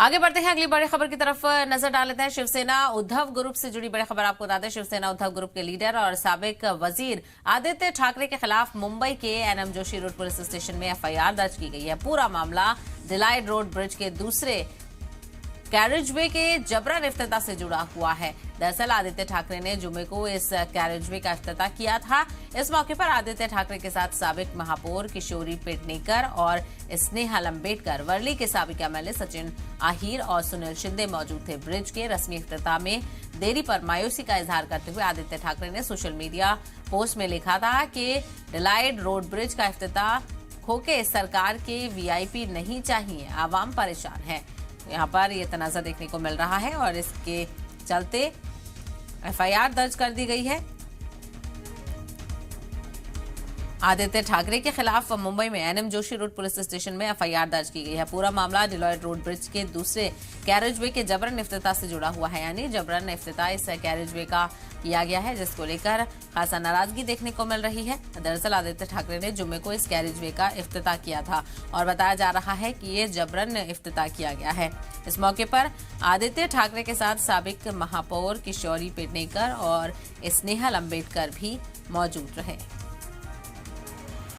आगे बढ़ते हैं, अगली बड़ी खबर की तरफ नजर डाल लेते हैं। शिवसेना उद्धव ग्रुप से जुड़ी बड़ी खबर आपको बता दें। शिवसेना उद्धव ग्रुप के लीडर और साबिक वजीर आदित्य ठाकरे के खिलाफ मुंबई के N M Joshi road police station में एफआईआर दर्ज की गई है। पूरा मामला डिलाइड रोड ब्रिज के दूसरे कैरेजवे के जबरन इफ्तिताह से जुड़ा हुआ है। दरअसल आदित्य ठाकरे ने जुमे को इस कैरेजवे का इफ्तिताह किया था। इस मौके पर आदित्य ठाकरे के साथ साबिक महापौर किशोरी पेडनेकर और स्नेहा लंबेडकर, वर्ली के साबिक एमएलए सचिन आहिर और सुनील शिंदे मौजूद थे। ब्रिज के रस्मी इफ्तिताह में देरी पर मायूसी का इजहार करते हुए आदित्य ठाकरे ने सोशल मीडिया पोस्ट में लिखा था कि डिलाइड रोड ब्रिज का इफ्तिताह होके सरकार के वीआईपी नहीं चाहिए, आवाम परेशान है। यहाँ पर ये तनाज़ा देखने को मिल रहा है और इसके चलते एफआईआर दर्ज कर दी गई है। आदित्य ठाकरे के खिलाफ मुंबई में NM Joshi road police station में एफआईआर दर्ज की गई है। पूरा मामला डिलॉयड रोड ब्रिज के दूसरे कैरेजवे के जबरन इफ्तिताह से जुड़ा हुआ है, यानी जबरन इफ्तिताह इस कैरेजवे का किया गया है, जिसको लेकर खासा नाराजगी देखने को मिल रही है। दरअसल आदित्य ठाकरे ने जुम्मे को इस कैरेजवे का इफ्तिताह किया था और बताया जा रहा है कि ये जबरन इफ्तिताह किया गया है। इस मौके पर आदित्य ठाकरे के साथ साबिक महापौर किशोरी पेडनेकर और स्नेहा लंबेडकर भी मौजूद रहे।